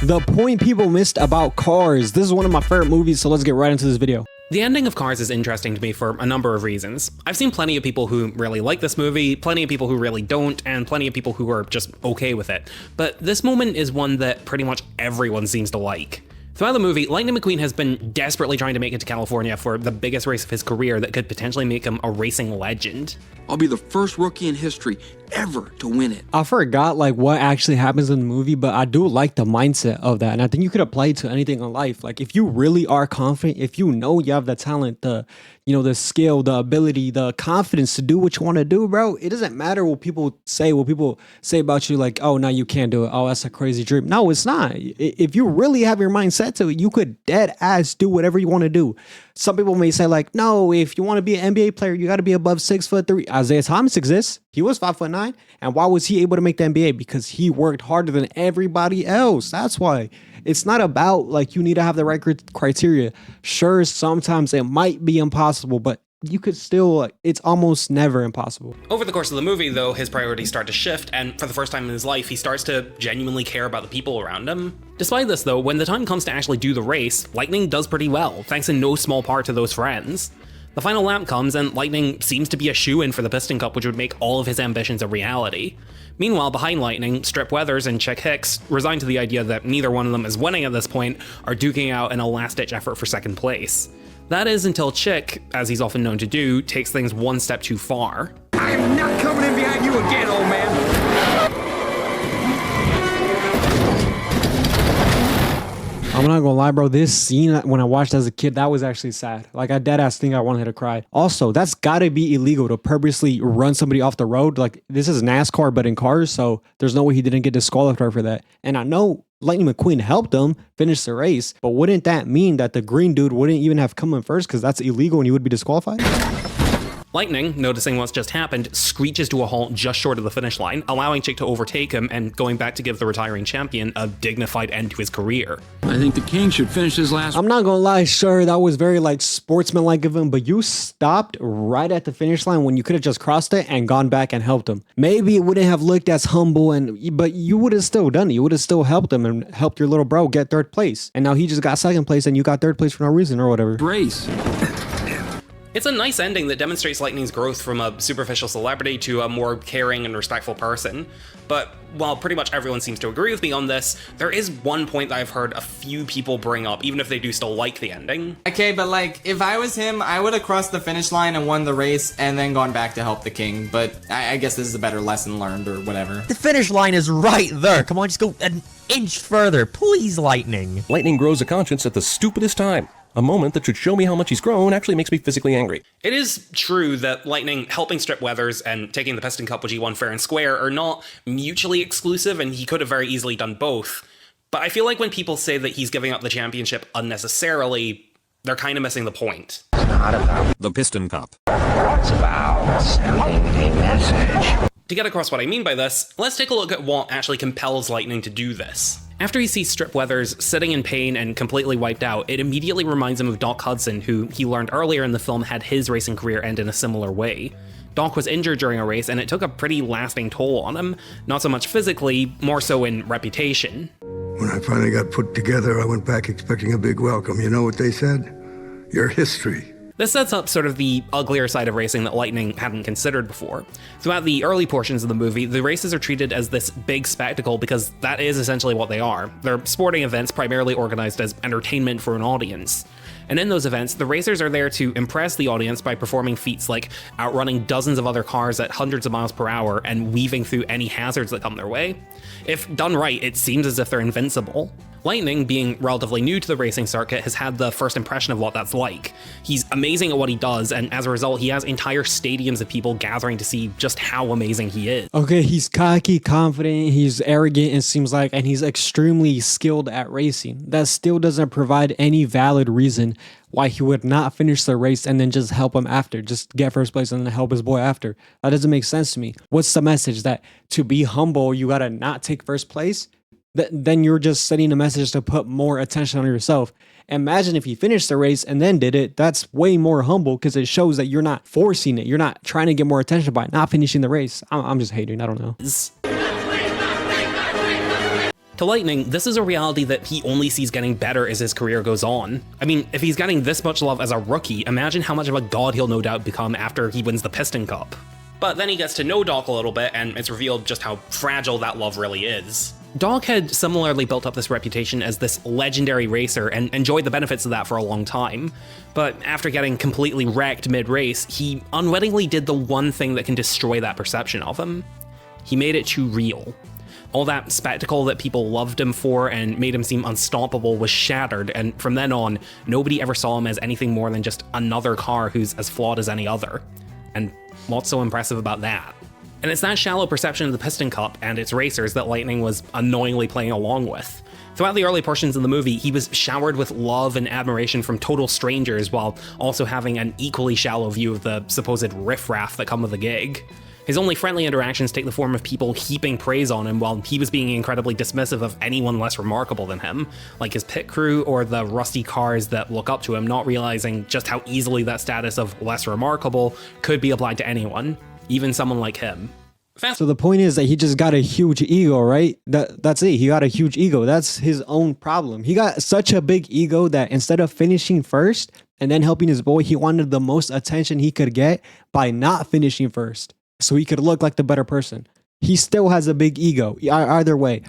The point people missed about Cars. This is one of my favorite movies, so let's get right into this video. The ending of Cars is interesting to me for a number of reasons. I've seen plenty of people who really like this movie, plenty of people who really don't, and plenty of people who are just okay with it. But this moment is one that pretty much everyone seems to like. Throughout the movie, Lightning McQueen has been desperately trying to make it to California for the biggest race of his career that could potentially make him a racing legend. I'll be the first rookie in history ever to win it. I forgot like what actually happens in the movie, but I do like the mindset of that, and I think you could apply it to anything in life. Like if you really are confident, if you know you have the talent, the skill, the ability, the confidence to do what you want to do, bro, it doesn't matter what people say about you, like, oh, no, you can't do it, oh, that's a crazy dream. No, it's not. If you really have your mind set to it, you could dead ass do whatever you want to do. Some people may say like, no, if you want to be an NBA player, you got to be above 6'3". Isaiah Thomas exists. He was 5'9", and why was he able to make the NBA? Because he worked harder than everybody else. That's why. It's not about like you need to have the right criteria. Sure, sometimes it might be impossible, but you could still, it's almost never impossible. Over the course of the movie, though, his priorities start to shift, and for the first time in his life, he starts to genuinely care about the people around him. Despite this, though, when the time comes to actually do the race, Lightning does pretty well, thanks in no small part to those friends. The final lap comes, and Lightning seems to be a shoo-in for the Piston Cup, which would make all of his ambitions a reality. Meanwhile, behind Lightning, Strip Weathers and Chick Hicks, resigned to the idea that neither one of them is winning at this point, are duking out in a last-ditch effort for second place. That is until Chick, as he's often known to do, takes things one step too far. I am not coming in behind you again, old man! I'm not gonna lie, bro, this scene, when I watched as a kid, that was actually sad. Like, I deadass think I wanted to cry. Also, that's gotta be illegal to purposely run somebody off the road. Like, this is NASCAR, but in cars, so there's no way he didn't get disqualified for that. And I know Lightning McQueen helped him finish the race, but wouldn't that mean that the green dude wouldn't even have come in first because that's illegal and he would be disqualified? Lightning, noticing what's just happened, screeches to a halt just short of the finish line, allowing Chick to overtake him and going back to give the retiring champion a dignified end to his career. I think the king should finish his last. I'm not gonna lie, sure, that was very like sportsmanlike of him, but you stopped right at the finish line when you could have just crossed it and gone back and helped him. Maybe it wouldn't have looked as humble, but you would have still done it. You would have still helped him and helped your little bro get third place. And now he just got second place and you got third place for no reason or whatever. Race. It's a nice ending that demonstrates Lightning's growth from a superficial celebrity to a more caring and respectful person. But while pretty much everyone seems to agree with me on this, there is one point that I've heard a few people bring up, even if they do still like the ending. Okay, but like, if I was him, I would have crossed the finish line and won the race and then gone back to help the king. But I guess this is a better lesson learned or whatever. The finish line is right there. Come on, just go an inch further. Please, Lightning. Lightning grows a conscience at the stupidest time. A moment that should show me how much he's grown actually makes me physically angry. It is true that Lightning helping Strip Weathers and taking the Piston Cup, which he won fair and square, are not mutually exclusive, and he could have very easily done both. But I feel like when people say that he's giving up the championship unnecessarily, they're kind of missing the point. It's not about The Piston Cup. It's about sending a message. To get across what I mean by this, let's take a look at what actually compels Lightning to do this. After he sees Strip Weathers sitting in pain and completely wiped out, it immediately reminds him of Doc Hudson, who he learned earlier in the film had his racing career end in a similar way. Doc was injured during a race, and it took a pretty lasting toll on him, not so much physically, more so in reputation. When I finally got put together, I went back expecting a big welcome. You know what they said? You're history. This sets up sort of the uglier side of racing that Lightning hadn't considered before. Throughout the early portions of the movie, the races are treated as this big spectacle because that is essentially what they are. They're sporting events primarily organized as entertainment for an audience. And in those events, the racers are there to impress the audience by performing feats like outrunning dozens of other cars at hundreds of miles per hour and weaving through any hazards that come their way. If done right, it seems as if they're invincible. Lightning, being relatively new to the racing circuit, has had the first impression of what that's like. He's amazing at what he does, and as a result, he has entire stadiums of people gathering to see just how amazing he is. Okay, he's cocky, confident, he's arrogant, it seems like, and he's extremely skilled at racing. That still doesn't provide any valid reason why he would not finish the race and then just help him after, just get first place and then help his boy after. That doesn't make sense to me. What's the message? That to be humble, you gotta not take first place? Then you're just sending a message to put more attention on yourself. Imagine if you finished the race and then did it. That's way more humble because it shows that you're not forcing it. You're not trying to get more attention by not finishing the race. I'm just hating. I don't know. To Lightning, this is a reality that he only sees getting better as his career goes on. I mean, if he's getting this much love as a rookie, imagine how much of a god he'll no doubt become after he wins the Piston Cup. But then he gets to know Doc a little bit, and it's revealed just how fragile that love really is. Doc had similarly built up this reputation as this legendary racer and enjoyed the benefits of that for a long time. But after getting completely wrecked mid-race, he unwittingly did the one thing that can destroy that perception of him. He made it too real. All that spectacle that people loved him for and made him seem unstoppable was shattered, and from then on, nobody ever saw him as anything more than just another car who's as flawed as any other. And what's so impressive about that? And it's that shallow perception of the Piston Cup and its racers that Lightning was annoyingly playing along with. Throughout the early portions of the movie, he was showered with love and admiration from total strangers while also having an equally shallow view of the supposed riffraff that come with the gig. His only friendly interactions take the form of people heaping praise on him while he was being incredibly dismissive of anyone less remarkable than him, like his pit crew or the rusty cars that look up to him, not realizing just how easily that status of less remarkable could be applied to anyone, even someone like him. So the point is that he just got a huge ego, right? That's it. He got a huge ego. That's his own problem. He got such a big ego that instead of finishing first and then helping his boy, he wanted the most attention he could get by not finishing first, so he could look like the better person. He still has a big ego, either way.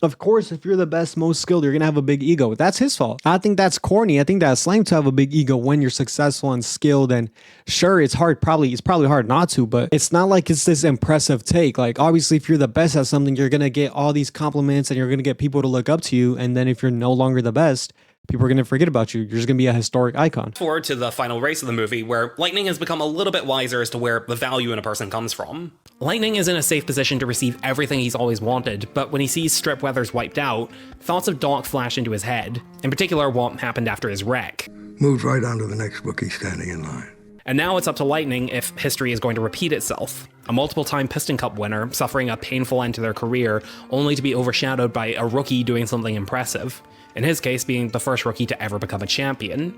Of course, if you're the best, most skilled, you're going to have a big ego. That's his fault. I think that's corny. I think that's lame to have a big ego when you're successful and skilled. And sure, it's probably hard not to, but it's not like it's this impressive take. Like, obviously, if you're the best at something, you're going to get all these compliments and you're going to get people to look up to you. And then if you're no longer the best, people are going to forget about you. You're just going to be a historic icon. Forward to the final race of the movie, where Lightning has become a little bit wiser as to where the value in a person comes from. Lightning is in a safe position to receive everything he's always wanted, but when he sees Strip Weathers wiped out, thoughts of Doc flash into his head, in particular what happened after his wreck. Moved right on to the next bookie standing in line. And now it's up to Lightning if history is going to repeat itself. A multiple-time Piston Cup winner suffering a painful end to their career, only to be overshadowed by a rookie doing something impressive. In his case, being the first rookie to ever become a champion.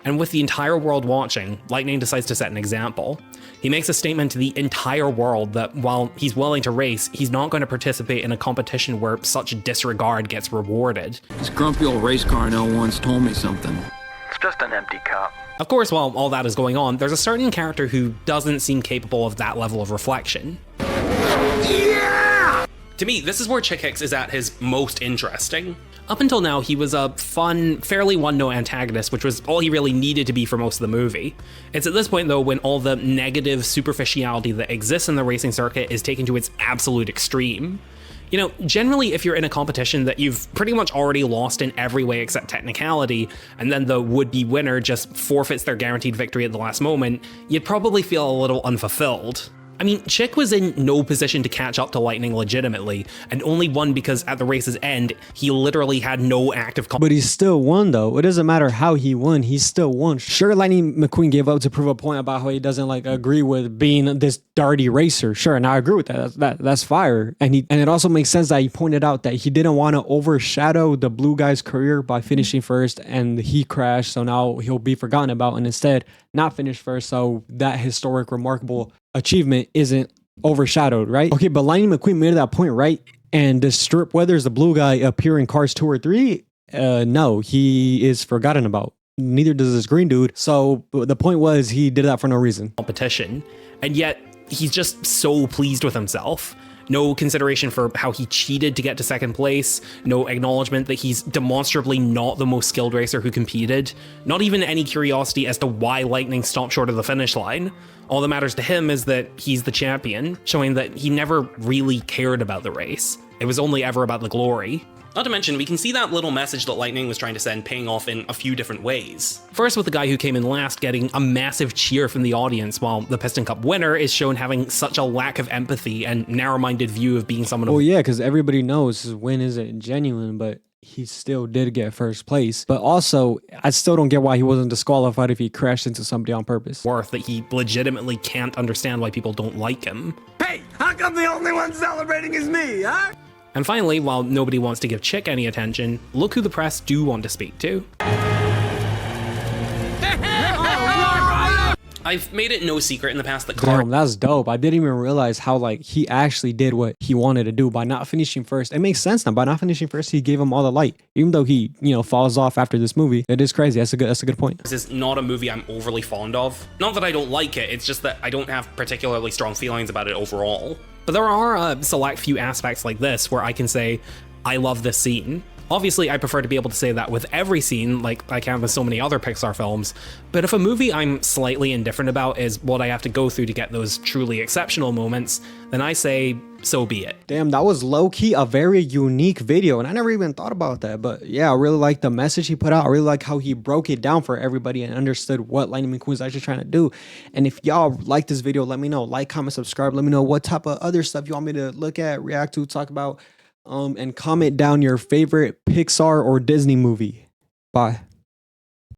And with the entire world watching, Lightning decides to set an example. He makes a statement to the entire world that while he's willing to race, he's not going to participate in a competition where such disregard gets rewarded. This grumpy old race car I know once told me something. It's just an empty cup. Of course, while all that is going on, there's a certain character who doesn't seem capable of that level of reflection. Yeah! To me, this is where Chick Hicks is at his most interesting. Up until now, he was a fun, fairly one-note antagonist, which was all he really needed to be for most of the movie. It's at this point, though, when all the negative superficiality that exists in the racing circuit is taken to its absolute extreme. You know, generally, if you're in a competition that you've pretty much already lost in every way except technicality, and then the would-be winner just forfeits their guaranteed victory at the last moment, you'd probably feel a little unfulfilled. I mean, Chick was in no position to catch up to Lightning legitimately, and only won because at the race's end, he literally had no active But he still won, though. It doesn't matter how he won, he still won. Sure, Lightning McQueen gave up to prove a point about how he doesn't agree with being this dirty racer. Sure, and I agree with that. That's fire. And it also makes sense that he pointed out that he didn't want to overshadow the blue guy's career by finishing first, and he crashed, so now he'll be forgotten about, and instead not finish first, so that historic, remarkable achievement isn't overshadowed, right? Okay, but Lightning McQueen made that point, right? And does Strip Weathers, the blue guy, appear in Cars 2 or 3? No, he is forgotten about. Neither does this green dude. So the point was he did that for no reason. Competition, and yet he's just so pleased with himself. No consideration for how he cheated to get to second place, no acknowledgement that he's demonstrably not the most skilled racer who competed, not even any curiosity as to why Lightning stopped short of the finish line. All that matters to him is that he's the champion, showing that he never really cared about the race. It was only ever about the glory. Not to mention, we can see that little message that Lightning was trying to send paying off in a few different ways. First, with the guy who came in last getting a massive cheer from the audience, while the Piston Cup winner is shown having such a lack of empathy and narrow-minded view of being someone. Well, yeah, because everybody knows his win isn't genuine, but he still did get first place. But also, I still don't get why he wasn't disqualified if he crashed into somebody on purpose. Worth that he legitimately can't understand why people don't like him. Hey, how come the only one celebrating is me, huh? And finally, while nobody wants to give Chick any attention, look who the press do want to speak to. I've made it no secret in the past that Cars Damn, that's dope. I didn't even realize how like he actually did what he wanted to do by not finishing first. It makes sense now. By not finishing first, he gave him all the light, even though he, falls off after this movie. It is crazy. That's a good point. This is not a movie I'm overly fond of. Not that I don't like it, it's just that I don't have particularly strong feelings about it overall. But there are a select few aspects like this where I can say, I love this scene. Obviously, I prefer to be able to say that with every scene, like I can with so many other Pixar films, but if a movie I'm slightly indifferent about is what I have to go through to get those truly exceptional moments, then I say, so be it. Damn, that was low-key a very unique video, and I never even thought about that. But yeah, I really like the message he put out. I really like how he broke it down for everybody and understood what Lightning McQueen was actually trying to do. And if y'all like this video, let me know. Like, comment, subscribe. Let me know what type of other stuff you want me to look at, react to, talk about. And comment down your favorite Pixar or Disney movie. Bye.